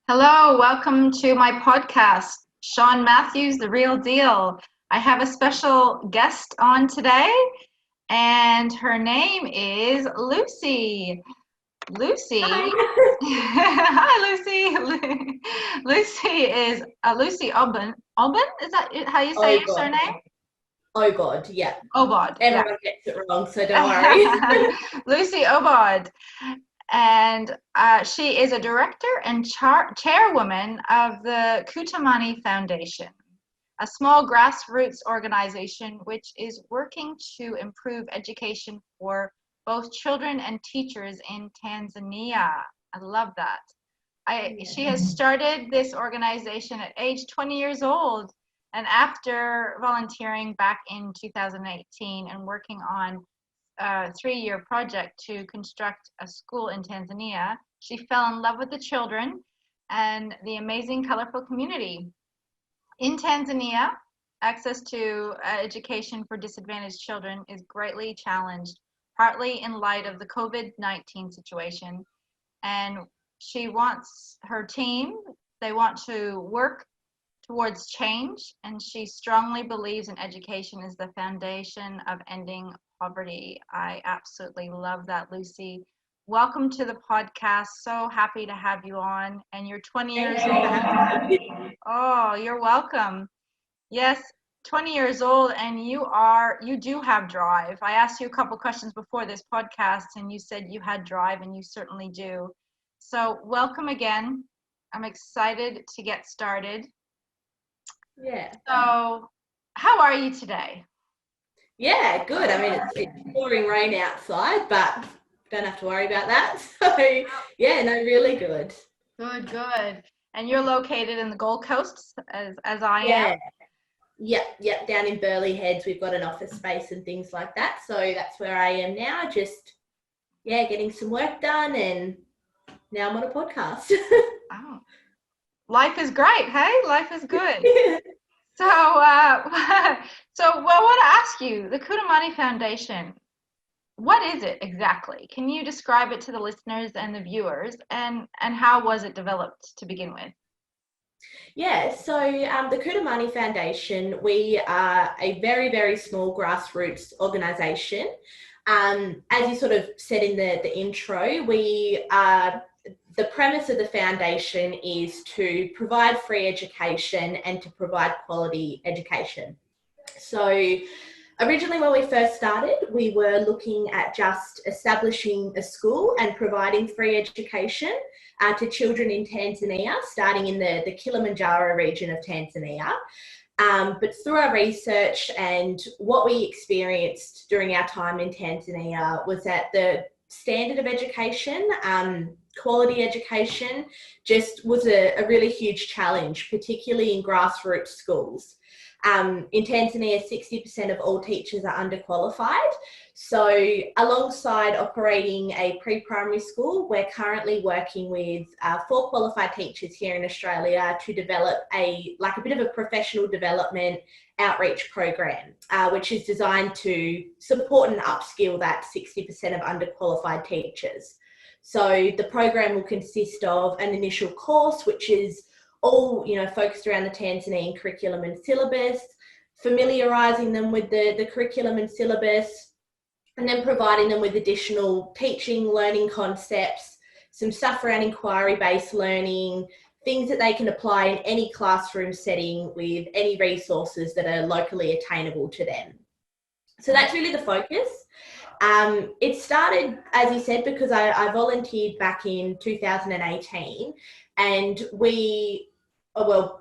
Hello, welcome to my podcast, Sean Matthews, The Real Deal. I have a special guest on today, and her name is Lucy. Lucy, Hi. hi Lucy. Lucy is Lucy Obod. Obod? Is that how you say your Obod. surname? Obod, yeah. Obod, yeah. Everyone gets it wrong, so don't worry. Lucy Obod. And she is a director and chairwoman of the Kutamani Foundation, a small grassroots organization which is working to improve education for both children and teachers in Tanzania. I love that. She has started this organization at age 20 years old, and after volunteering back in 2018 and working on a 3-year project to construct a school in Tanzania, she fell in love with the children and the amazing, colorful community. In Tanzania, access to education for disadvantaged children is greatly challenged, partly in light of the COVID-19 situation. And she wants her team, they want to work towards change, and she strongly believes in education is the foundation of ending poverty. I absolutely love that, Lucy. Welcome to the podcast. So happy to have you on. And you're 20 years old. Oh, you're welcome. Yes, 20 years old, and you do have drive. I asked you a couple questions before this podcast, and you said you had drive, and you certainly do. So welcome again. I'm excited to get started. Yeah. So how are you today? Yeah, good. I mean, it's pouring rain outside, but don't have to worry about that. So, yeah, no, really good. Good. And you're located in the Gold Coast, as I am. Yep. Down in Burleigh Heads, we've got an office space and things like that. So that's where I am now, just, getting some work done, and now I'm on a podcast. Oh, life is great, hey? Life is good. So, I want to ask you, the Kutamani Foundation, what is it exactly? Can you describe it to the listeners and the viewers, and how was it developed to begin with? Yeah, so the Kutamani Foundation, we are a very, very small grassroots organisation. As you sort of said in the intro, the premise of the foundation is to provide free education and to provide quality education. So originally when we first started, we were looking at just establishing a school and providing free education to children in Tanzania, starting in the Kilimanjaro region of Tanzania. But through our research and what we experienced during our time in Tanzania was that the standard of education, quality education, just was a really huge challenge, particularly in grassroots schools. In Tanzania, 60% of all teachers are underqualified. So alongside operating a pre-primary school, we're currently working with 4 qualified teachers here in Australia to develop a bit of a professional development outreach program, which is designed to support and upskill that 60% of underqualified teachers. So the program will consist of an initial course, which is all focused around the Tanzanian curriculum and syllabus, familiarising them with the curriculum and syllabus, and then providing them with additional teaching, learning concepts, some stuff around inquiry-based learning, things that they can apply in any classroom setting with any resources that are locally attainable to them. So that's really the focus. It started, as you said, because I volunteered back in 2018, and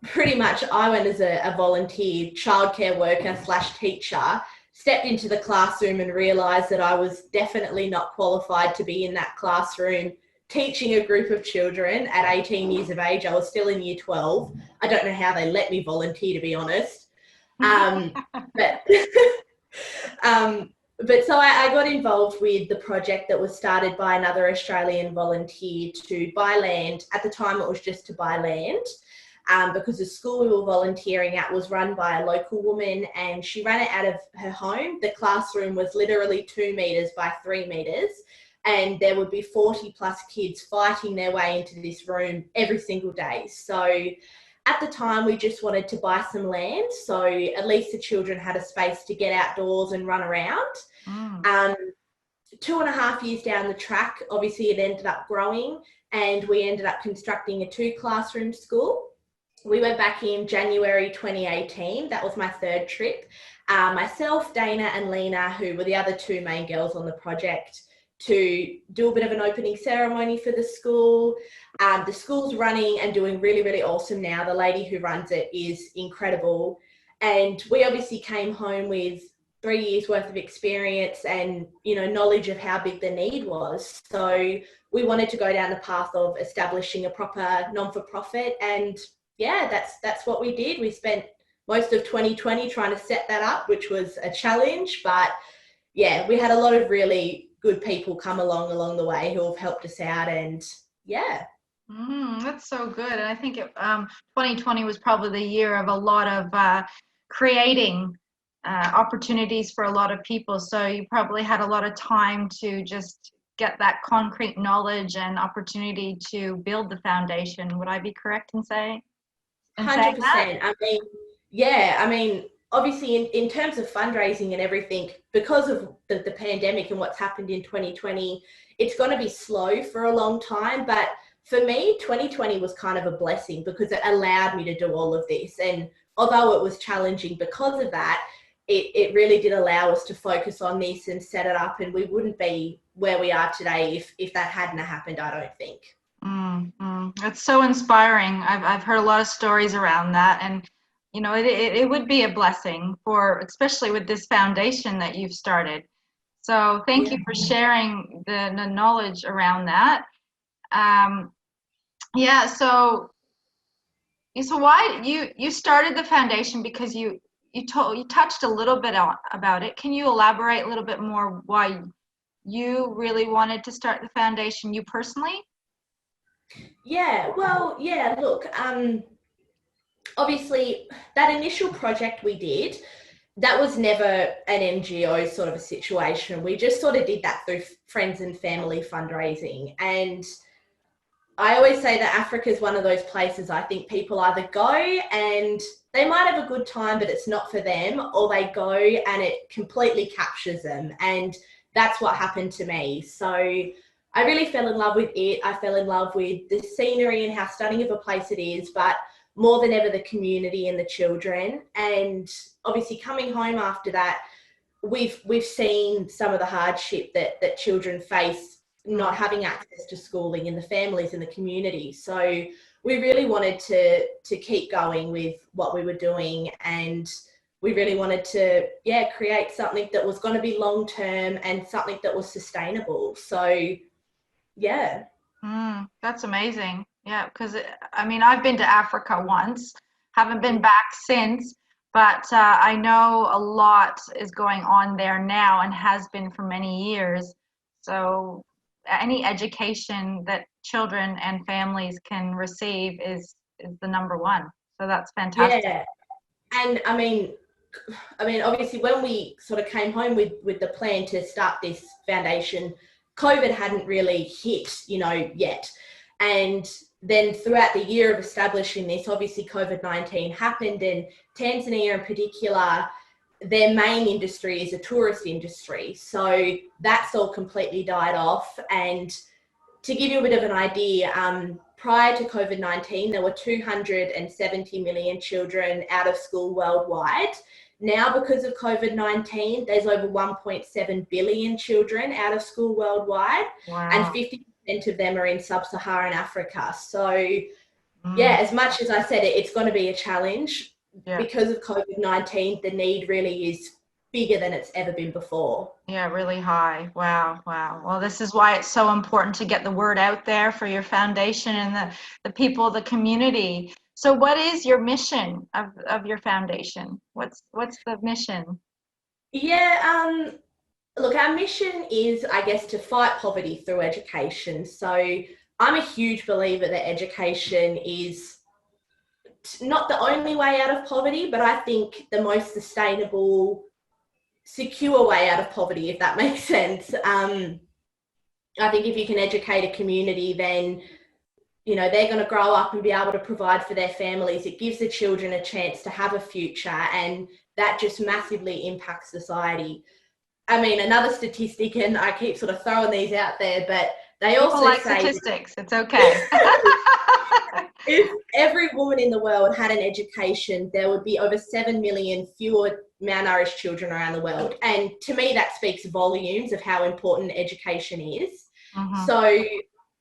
pretty much I went as a volunteer childcare worker / teacher, stepped into the classroom and realised that I was definitely not qualified to be in that classroom teaching a group of children at 18 years of age. I was still in year 12. I don't know how they let me volunteer, to be honest. But so I got involved with the project that was started by another Australian volunteer to buy land. At the time, it was just to buy land, because the school we were volunteering at was run by a local woman, and she ran it out of her home. The classroom was literally 2 metres by 3 metres, and there would be 40 plus kids fighting their way into this room every single day. So at the time, we just wanted to buy some land, so at least the children had a space to get outdoors and run around. 2.5 years down the track, obviously it ended up growing, and we ended up constructing a 2-classroom school. We went back in January 2018. That was my third trip. Myself, Dana and Lena, who were the other 2 main girls on the project, to do a bit of an opening ceremony for the school. The school's running and doing really, really awesome now. The lady who runs it is incredible. And we obviously came home with 3 years worth of experience and, you know, knowledge of how big the need was. So we wanted to go down the path of establishing a proper non-for-profit, and yeah, that's what we did. We spent most of 2020 trying to set that up, which was a challenge, but yeah, we had a lot of really good people come along the way who have helped us out, and yeah. That's so good. And I think 2020 was probably the year of a lot of creating opportunities for a lot of people. So you probably had a lot of time to just get that concrete knowledge and opportunity to build the foundation. Would I be correct in saying? 100%. I mean, obviously in terms of fundraising and everything, because of the pandemic and what's happened in 2020, it's going to be slow for a long time. But for me, 2020 was kind of a blessing because it allowed me to do all of this. And although it was challenging because of that, it really did allow us to focus on this and set it up. And we wouldn't be where we are today if that hadn't happened, I don't think. That's so inspiring. I've heard a lot of stories around that, and you know, it would be a blessing for, especially with this foundation that you've started. So thank you for sharing the knowledge around that. So why you started the foundation because you touched a little bit about it. Can you elaborate a little bit more why you really wanted to start the foundation, you personally? Look, obviously that initial project we did, that was never an NGO sort of a situation. We just sort of did that through friends and family fundraising. And I always say that Africa is one of those places I think people either go and they might have a good time, but it's not for them, or they go and it completely captures them. And that's what happened to me. So I really fell in love with it. I fell in love with the scenery and how stunning of a place it is, but more than ever, the community and the children. And obviously coming home after that, we've seen some of the hardship that children face not having access to schooling, in the families in the community. So we really wanted to keep going with what we were doing, and we really wanted to create something that was going to be long term and something that was sustainable. So that's amazing. Yeah, because I mean, I've been to Africa once, haven't been back since, but I know a lot is going on there now and has been for many years. So any education that children and families can receive is the number one. So that's fantastic. Yeah. And I mean, obviously when we sort of came home with the plan to start this foundation, COVID hadn't really hit, yet. And then throughout the year of establishing this, obviously COVID-19 happened, and Tanzania in particular, their main industry is a tourist industry. So that's all completely died off. And to give you a bit of an idea, prior to COVID-19, there were 270 million children out of school worldwide. Now, because of COVID-19, there's over 1.7 billion children out of school worldwide. Wow. And 50% of them are in sub-Saharan Africa. So as much as I said it's going to be a challenge, because of COVID-19, the need really is bigger than it's ever been before. Yeah, really high. Wow. Well, this is why it's so important to get the word out there for your foundation and the people, the community. So what is your mission of your foundation? What's the mission? Look, our mission is, I guess, to fight poverty through education. So I'm a huge believer that education is not the only way out of poverty, but I think the most sustainable, secure way out of poverty, if that makes sense. I think if you can educate a community, then they're going to grow up and be able to provide for their families. It gives the children a chance to have a future, and that just massively impacts society. I mean, another statistic, and I keep sort of throwing these out there, but they People also like say statistics. It's okay. if every woman in the world had an education, there would be over 7 million fewer malnourished children around the world. And to me, that speaks volumes of how important education is. Mm-hmm. So,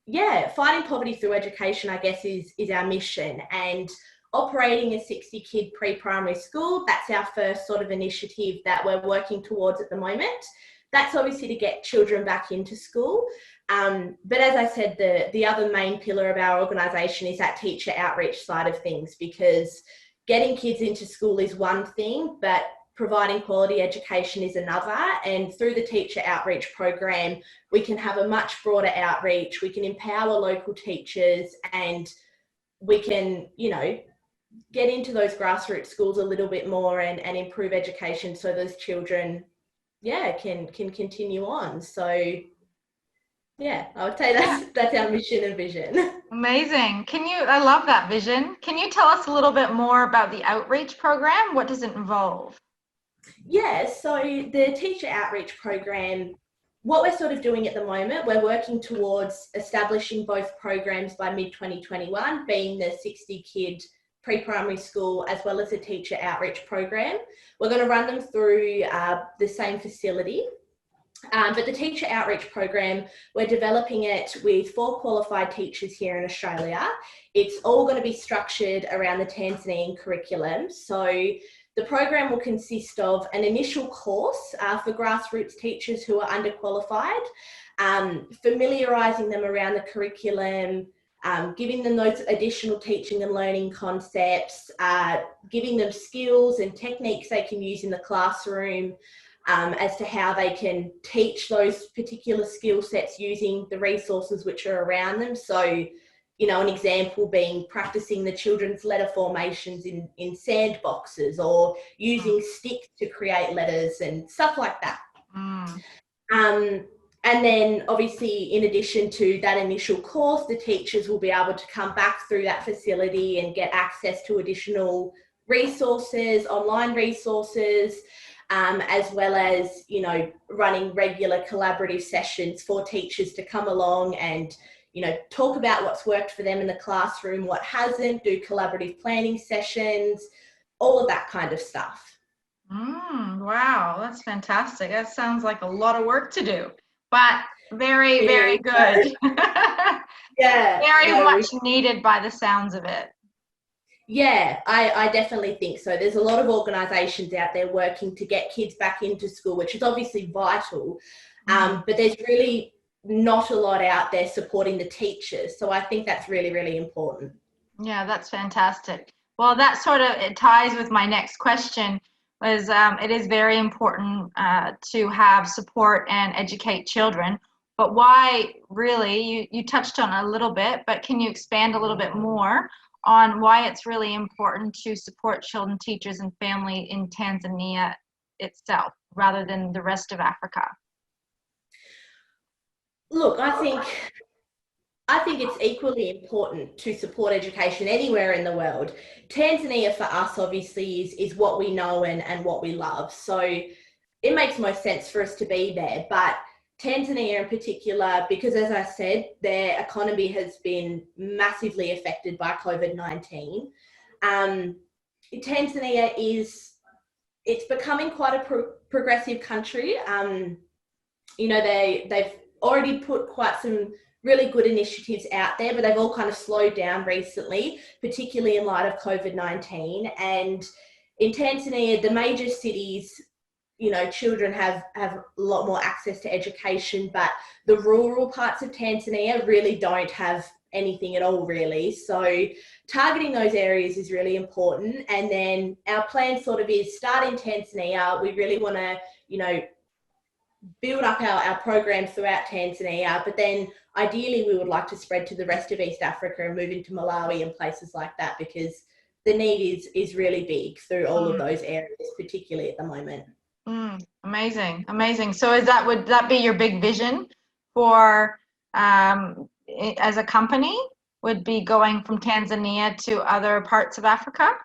yeah, fighting poverty through education, I guess, is our mission. And operating a 60-kid pre-primary school, that's our first sort of initiative that we're working towards at the moment. That's obviously to get children back into school. But as I said, the other main pillar of our organisation is that teacher outreach side of things, because getting kids into school is one thing, but providing quality education is another. And through the teacher outreach program, we can have a much broader outreach. We can empower local teachers, and we can, get into those grassroots schools a little bit more and improve education so those children, can continue on. So, yeah, I would say that's our mission and vision. Amazing. I love that vision. Can you tell us a little bit more about the outreach program? What does it involve? Yeah, so the teacher outreach program, what we're sort of doing at the moment, we're working towards establishing both programs by mid-2021, being the 60-kid pre-primary school as well as the teacher outreach program. We're going to run them through the same facility. But the teacher outreach program, we're developing it with 4 qualified teachers here in Australia. It's all going to be structured around the Tanzanian curriculum. So the program will consist of an initial course for grassroots teachers who are underqualified, familiarising them around the curriculum, giving them those additional teaching and learning concepts, giving them skills and techniques they can use in the classroom, as to how they can teach those particular skill sets using the resources which are around them. So, an example being practicing the children's letter formations in sandboxes, or using sticks to create letters and stuff like that. And then obviously, in addition to that initial course, the teachers will be able to come back through that facility and get access to additional resources, online resources, as well as, running regular collaborative sessions for teachers to come along and, talk about what's worked for them in the classroom, what hasn't, do collaborative planning sessions, all of that kind of stuff. Wow, that's fantastic. That sounds like a lot of work to do, but very, very good. Yeah. Very much needed by the sounds of it. Yeah, I definitely think so. There's a lot of organisations out there working to get kids back into school, which is obviously vital, but there's really not a lot out there supporting the teachers. So I think that's really, really important. Yeah, that's fantastic. Well, it ties with my next question. It is very important to have support and educate children, but why really, you touched on it a little bit, but can you expand a little bit more on why it's really important to support children, teachers, and family in Tanzania itself rather than the rest of Africa? Look, I think it's equally important to support education anywhere in the world. Tanzania for us obviously is what we know and what we love. So it makes most sense for us to be there. But Tanzania in particular, because as I said, their economy has been massively affected by COVID-19. Tanzania it's becoming quite a progressive country. They've already put quite some really good initiatives out there, but they've all kind of slowed down recently, particularly in light of COVID-19. And in Tanzania, the major cities, children have a lot more access to education, but the rural parts of Tanzania really don't have anything at all, really. So targeting those areas is really important. And then our plan sort of is start in Tanzania. We really want to, build up our programs throughout Tanzania, but then ideally we would like to spread to the rest of East Africa and move into Malawi and places like that, because the need is really big through all of those areas, particularly at the moment. Amazing. So would that be your big vision for as a company would be going from Tanzania to other parts of Africa?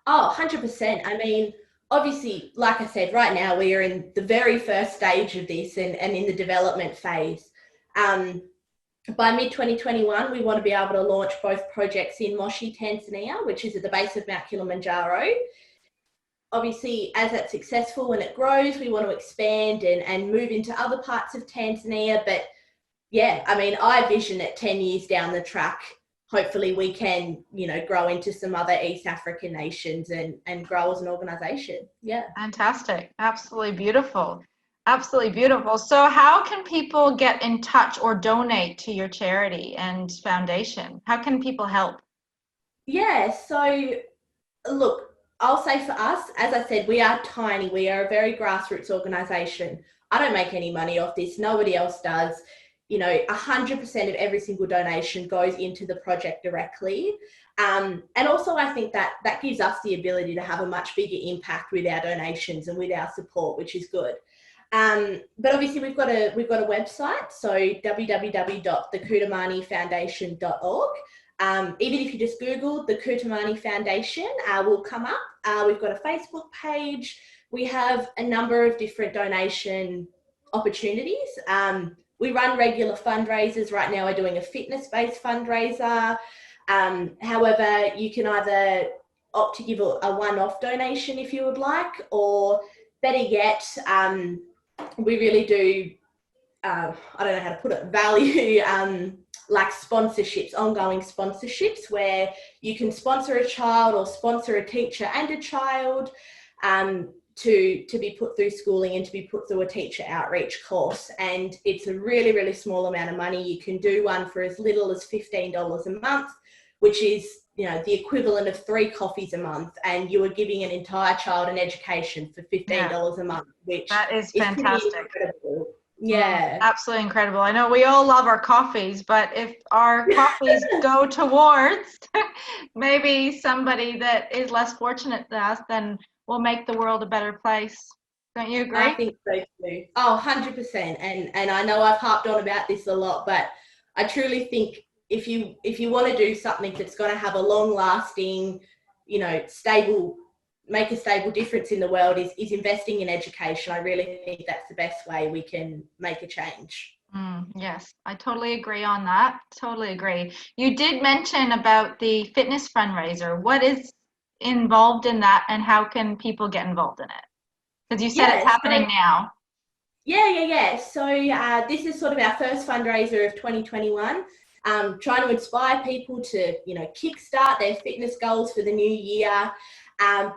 Oh, 100%. I mean, obviously, like I said, right now we are in the very first stage of this and in the development phase. By mid-2021, we want to be able to launch both projects in Moshi, Tanzania, which is at the base of Mount Kilimanjaro. Obviously, as that's successful and it grows, we want to expand and move into other parts of Tanzania. But yeah, I mean, I vision it 10 years down the track. Hopefully we can, grow into some other East African nations and grow as an organization. Yeah. Fantastic. Absolutely beautiful. Absolutely beautiful. So how can people get in touch or donate to your charity and foundation? How can people help? Yeah, so look, I'll say for us, as I said, we are tiny. We are a very grassroots organisation. I don't make any money off this. Nobody else does. 100% of every single donation goes into the project directly. And also I think that gives us the ability to have a much bigger impact with our donations and with our support, which is good. But obviously we've got a website, so www.thekutamanifoundation.org. Even if you just Google the Kutamani Foundation, will come up. We've got a Facebook page. We have a number of different donation opportunities. We run regular fundraisers. Right now we're doing a fitness-based fundraiser. However, you can either opt to give a one-off donation if you would like, or better yet, we really do, I don't know how to put it, value like sponsorships, ongoing sponsorships, where you can sponsor a child or sponsor a teacher and a child to be put through schooling and to be put through a teacher outreach course. And it's a really, really small amount of money. You can do one for as little as $15 a month, which is, the equivalent of 3 coffees a month, and you are giving an entire child an education for $15 a month, which that is fantastic. fantastic. Incredible. Yeah. Absolutely incredible. I know we all love our coffees, but if our coffees go towards maybe somebody that is less fortunate than us, then we'll make the world a better place. Don't you agree? I think so too. Oh, 100%. And I know I've harped on about this a lot, but I truly think if you want to do something that's going to have a long-lasting, stable, make a stable difference in the world, is investing in education. I really think that's the best way we can make a change. Yes, I totally agree on that. Totally agree. You did mention about the fitness fundraiser. What is involved in that, and how can people get involved in it? Because you said it's happening now. Yeah. So this is sort of our first fundraiser of 2021. Trying to inspire people to, kickstart their fitness goals for the new year.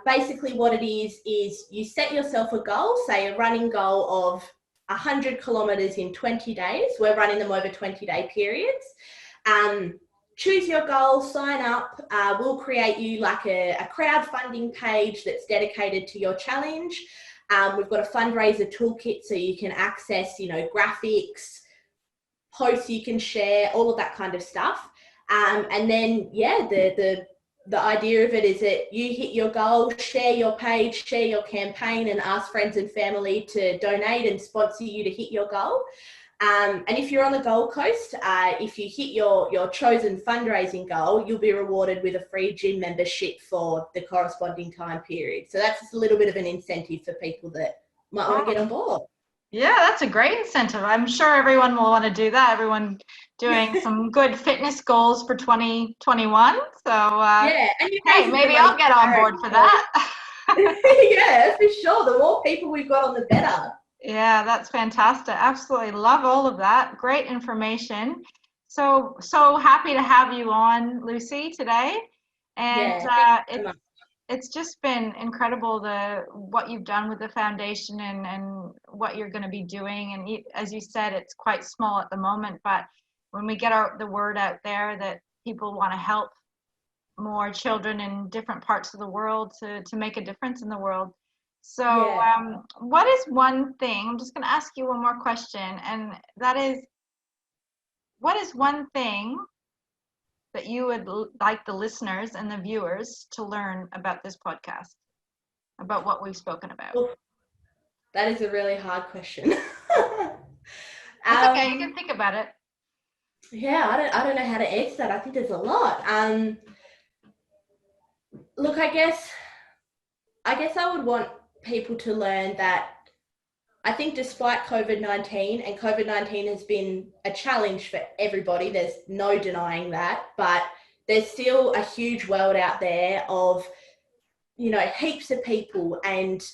Basically what it is you set yourself a goal, say a running goal of 100 kilometers in 20 days. We're running them over 20-day periods. Choose your goal, sign up. We'll create you like a crowdfunding page that's dedicated to your challenge. We've got a fundraiser toolkit so you can access, graphics, posts you can share, all of that kind of stuff. And then, the idea of it is that you hit your goal, share your page, share your campaign, and ask friends and family to donate and sponsor you to hit your goal. And if you're on the Gold Coast, if you hit your chosen fundraising goal, you'll be rewarded with a free gym membership for the corresponding time period. So that's just a little bit of an incentive for people that might want to get on board. Yeah, that's a great incentive. I'm sure everyone will want to do that. Everyone doing some good fitness goals for 2021. So, and hey, maybe I'll get on board for that. Yeah, for sure. The more people we've got on, the better. Yeah, that's fantastic. Absolutely love all of that. Great information. So happy to have you on, Lucy, today. And it's just been incredible what you've done with the foundation and what you're going to be doing. And as you said, it's quite small at the moment, but when we get the word out there that people want to help more children in different parts of the world to make a difference in the world. So what is one thing, I'm just going to ask you one more question, and that is, what is one thing that you would like the listeners and the viewers to learn about this podcast, about what we've spoken about? That is a really hard question. It's okay. You can think about it. Yeah, I don't know how to answer that. I think there's a lot. Look, I guess I would want people to learn that I think despite COVID-19, and COVID-19 has been a challenge for everybody, there's no denying that, but there's still a huge world out there of, you know, heaps of people. And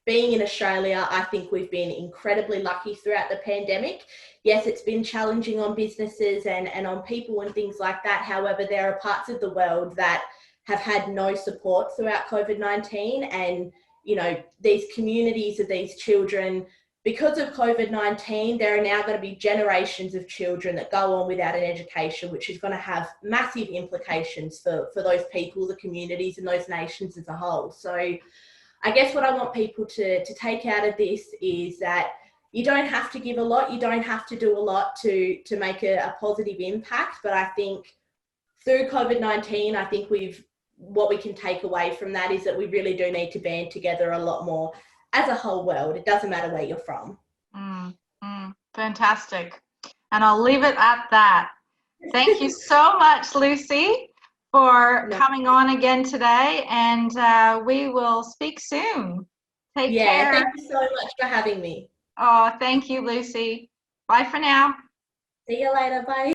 being in Australia, I think we've been incredibly lucky throughout the pandemic. Yes, it's been challenging on businesses and on people and things like that. However, there are parts of the world that have had no support throughout COVID-19. And, you know, these communities of these children, because of COVID-19, there are now going to be generations of children that go on without an education, which is going to have massive implications for those people, the communities, and those nations as a whole. So I guess what I want people to take out of this is that you don't have to give a lot, you don't have to do a lot to make a positive impact. But I think through COVID-19, I think what we can take away from that is that we really do need to band together a lot more as a whole world. It doesn't matter where you're from. Fantastic. And I'll leave it at that. Thank you so much, Lucy, for coming on again today, and we will speak soon. Take care. Thank you so much for having me. Oh, thank you, Lucy. Bye for now. See you later. Bye.